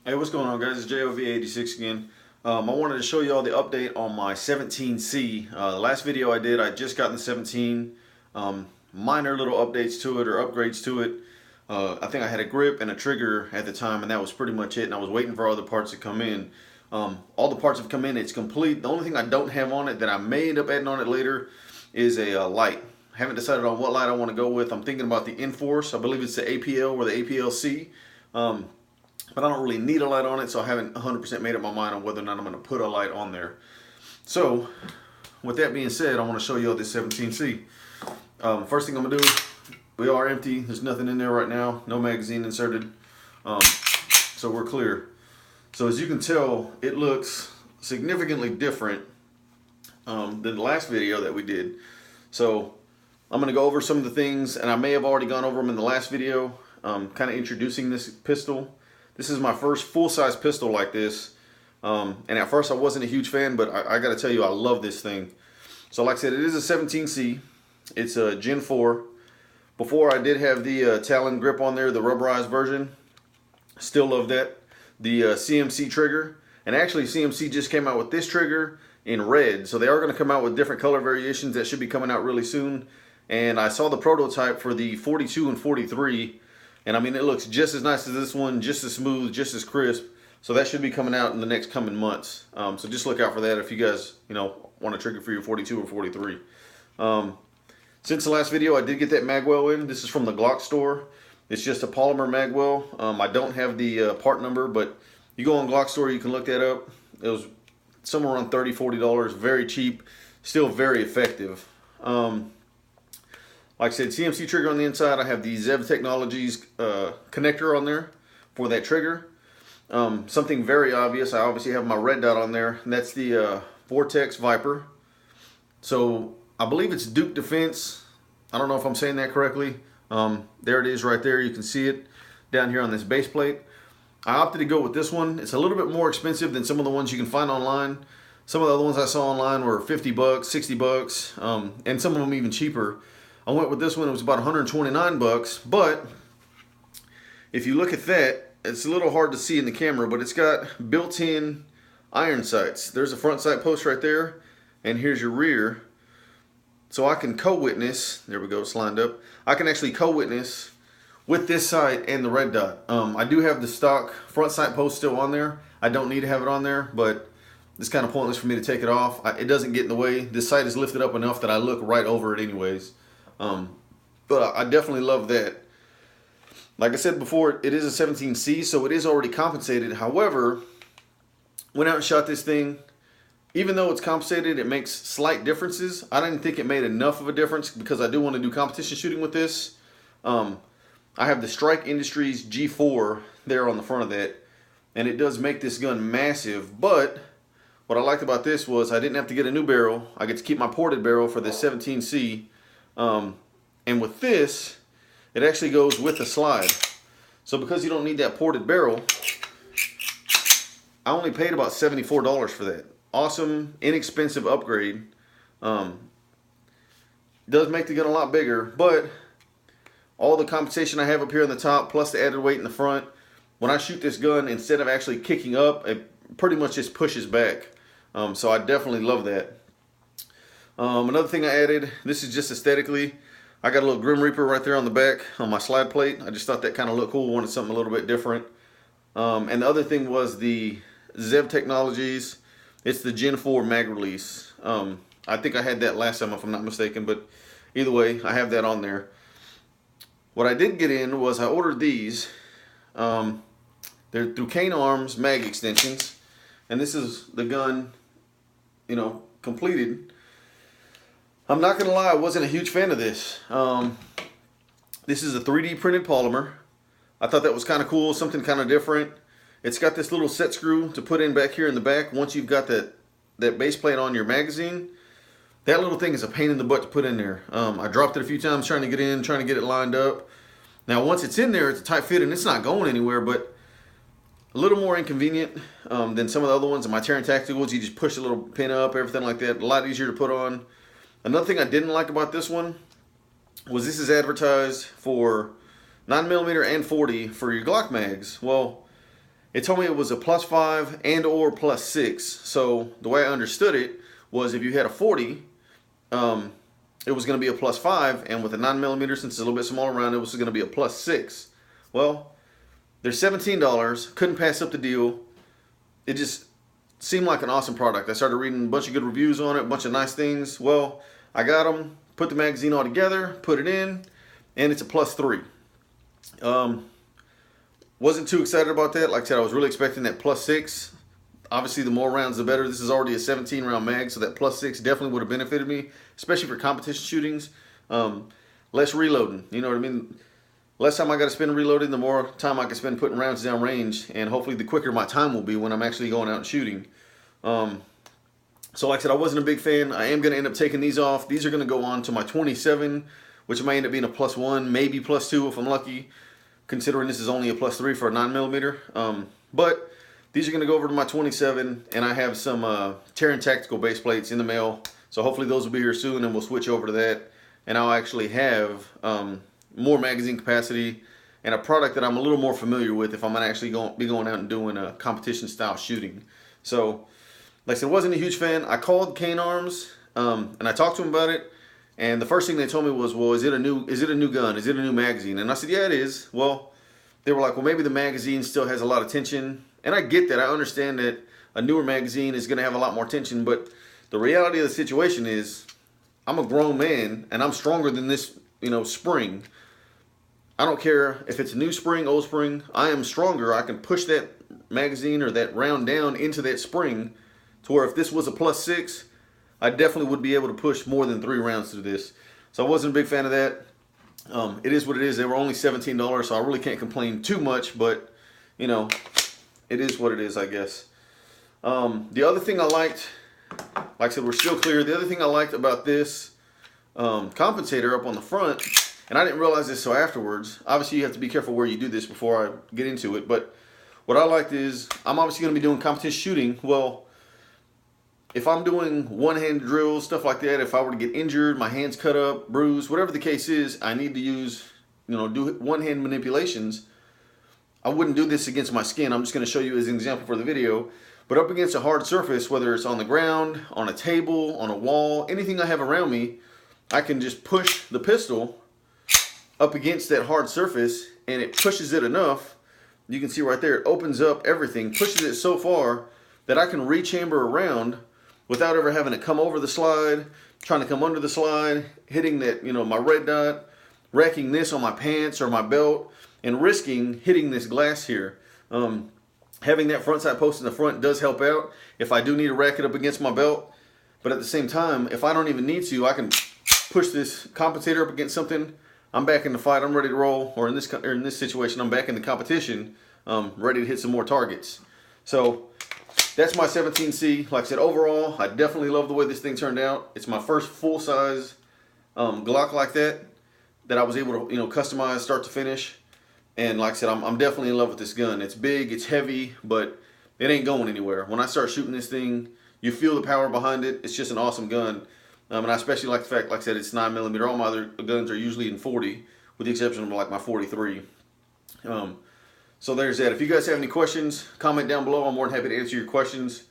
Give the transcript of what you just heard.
Hey, what's going on, guys? It's JOV86 again. I wanted to show you all the update on my 17C. The last video I did, I just got the 17. Minor little updates to it or upgrades to it. I think I had a grip and a trigger at the time, and that was pretty much it. And I was waiting for all the parts to come in. All the parts have come in. It's complete. The only thing I don't have on it that I may end up adding on it later is a light. I haven't decided on what light I want to go with. I'm thinking about the Enforce. I believe it's the APL or the APL-C. But I don't really need a light on it, so I haven't 100% made up my mind on whether or not I'm going to put a light on there. So, with that being said, I want to show you all this 17C. First thing I'm going to do, we are empty. There's nothing in there right now. No magazine inserted. So we're clear. So as you can tell, it looks significantly different than the last video that we did. So I'm going to go over some of the things, and I may have already gone over them in the last video, kind of introducing this pistol. This is my first full-size pistol like this, and at first I wasn't a huge fan, but I got to tell you, I love this thing. So like I said, it is a 17C. It's a Gen 4. Before I did have the Talon grip on there, the rubberized version. Still love that. The CMC trigger, and actually CMC just came out with this trigger in red, so they are going to come out with different color variations that should be coming out really soon. And I saw the prototype for the 42 and 43. And I mean, it looks just as nice as this one, just as smooth, just as crisp. So that should be coming out in the next coming months. So just look out for that if you guys, want a trigger for your 42 or 43. Since the last video, I did get that magwell in. This is from the Glock store. It's just a polymer magwell. I don't have the part number, but you go on Glock store, you can look that up. It was somewhere around $30, $40, very cheap, still very effective. Like I said, CMC trigger on the inside. I have the Zev Technologies connector on there for that trigger. Something very obvious, I obviously have my red dot on there, and that's the Vortex Viper. So I believe it's Duke Defense. I don't know if I'm saying that correctly. There it is right there. You can see it down here on this base plate. I opted to go with this one. It's a little bit more expensive than some of the ones you can find online. Some of the other ones I saw online were 50 bucks, 60 bucks, and some of them even cheaper. I went with this one. It was about 129 bucks, but if you look at that, it's a little hard to see in the camera, but it's got built-in iron sights. There's a front sight post right there, and here's your rear. So I can co-witness, there we go, it's lined up. I can actually co-witness with this sight and the red dot. I do have the stock front sight post still on there. I don't need to have it on there, but it's kind of pointless for me to take it off. It doesn't get in the way. This sight is lifted up enough that I look right over it anyways. But I definitely love that. Like I said before, it is a 17C, so it is already compensated. However, went out and shot this thing. Even though it's compensated, it makes slight differences. I didn't think it made enough of a difference because I do want to do competition shooting with this. I have the Strike Industries G4 there on the front of that, and it does make this gun massive. But what I liked about this was I didn't have to get a new barrel. I get to keep my ported barrel for the 17C. And with this, it actually goes with the slide. So because you don't need that ported barrel, I only paid about $74 for that. Awesome, inexpensive upgrade. Does make the gun a lot bigger, but all the compensation I have up here on the top, plus the added weight in the front, when I shoot this gun, instead of actually kicking up, it pretty much just pushes back. So I definitely love that. Another thing I added, this is just aesthetically, I got a little Grim Reaper right there on the back on my slide plate. I just thought that kind of looked cool, wanted something a little bit different. And the other thing was the Zev Technologies. It's the Gen 4 mag release. I think I had that last time if I'm not mistaken, but either way, I have that on there. What I did get in was I ordered these. They're through Cane Arms mag extensions. And this is the gun, completed. I'm not going to lie, I wasn't a huge fan of this. This is a 3D printed polymer. I thought that was kind of cool, something kind of different. It's got this little set screw to put in back here in the back once you've got that base plate on your magazine. That little thing is a pain in the butt to put in there. I dropped it a few times trying to get in, trying to get it lined up. Now once it's in there, it's a tight fit and it's not going anywhere, but a little more inconvenient than some of the other ones. In my Terran Tacticals, you just push a little pin up, everything like that. A lot easier to put on. Another thing I didn't like about this one was this is advertised for 9mm and 40 for your Glock mags. Well, it told me it was a +5 and or +6. So the way I understood it was if you had a 40, it was going to be a +5, and with a 9mm, since it's a little bit smaller round, it was going to be a +6. Well, they're $17. Couldn't pass up the deal. It just seemed like an awesome product. I started reading a bunch of good reviews on it, a bunch of nice things. Well, I got them, put the magazine all together, put it in, and it's a +3. Wasn't too excited about that. Like I said, I was really expecting that +6. Obviously, the more rounds, the better. This is already a 17-round mag, so that +6 definitely would have benefited me, especially for competition shootings. Less reloading, you know what I mean? Less time I got to spend reloading, the more time I can spend putting rounds down range, and hopefully the quicker my time will be when I'm actually going out and shooting. So like I said, I wasn't a big fan. I am going to end up taking these off. These are going to go on to my 27, which may end up being a +1, maybe +2 if I'm lucky, considering this is only a +3 for a 9mm. But these are going to go over to my 27, and I have some Terran Tactical base plates in the mail. So hopefully those will be here soon, and we'll switch over to that. And I'll actually have more magazine capacity and a product that I'm a little more familiar with if I'm going to actually be going out and doing a competition style shooting. So, like I said, wasn't a huge fan. I called Cane Arms and I talked to them about it. And the first thing they told me was, well, is it a new gun? Is it a new magazine? And I said, yeah, it is. Well, they were like, well, maybe the magazine still has a lot of tension. And I get that. I understand that a newer magazine is going to have a lot more tension. But the reality of the situation is I'm a grown man and I'm stronger than this, spring. I don't care if it's a new spring, old spring. I am stronger. I can push that magazine or that round down into that spring to where if this was a +6, I definitely would be able to push more than 3 rounds through this. So I wasn't a big fan of that. It is what it is. They were only $17, so I really can't complain too much, but, it is what it is, I guess. The other thing I liked, like I said, we're still clear. The other thing I liked about this compensator up on the front, and I didn't realize this till afterwards. Obviously, you have to be careful where you do this before I get into it, but what I liked is I'm obviously going to be doing competition shooting. Well, if I'm doing one-hand drills, stuff like that, if I were to get injured, my hands cut up, bruised, whatever the case is, I need to use, do one-hand manipulations. I wouldn't do this against my skin. I'm just going to show you as an example for the video. But up against a hard surface, whether it's on the ground, on a table, on a wall, anything I have around me, I can just push the pistol up against that hard surface, and it pushes it enough. You can see right there, it opens up everything, pushes it so far that I can rechamber around without ever having to come over the slide, trying to come under the slide, hitting that, my red dot, wrecking this on my pants or my belt, and risking hitting this glass here. Having that front side post in the front does help out if I do need to rack it up against my belt. But at the same time, if I don't even need to, I can push this compensator up against something. I'm back in the fight. I'm ready to roll. Or in this situation, I'm back in the competition, ready to hit some more targets. So that's my 17C. Like I said, overall, I definitely love the way this thing turned out. It's my first full-size Glock like that I was able to customize start to finish. And like I said, I'm definitely in love with this gun. It's big, it's heavy, but it ain't going anywhere. When I start shooting this thing, you feel the power behind it. It's just an awesome gun. And I especially like the fact, like I said, it's 9mm. All my other guns are usually in 40, with the exception of like my 43. So there's that. If you guys have any questions, comment down below. I'm more than happy to answer your questions.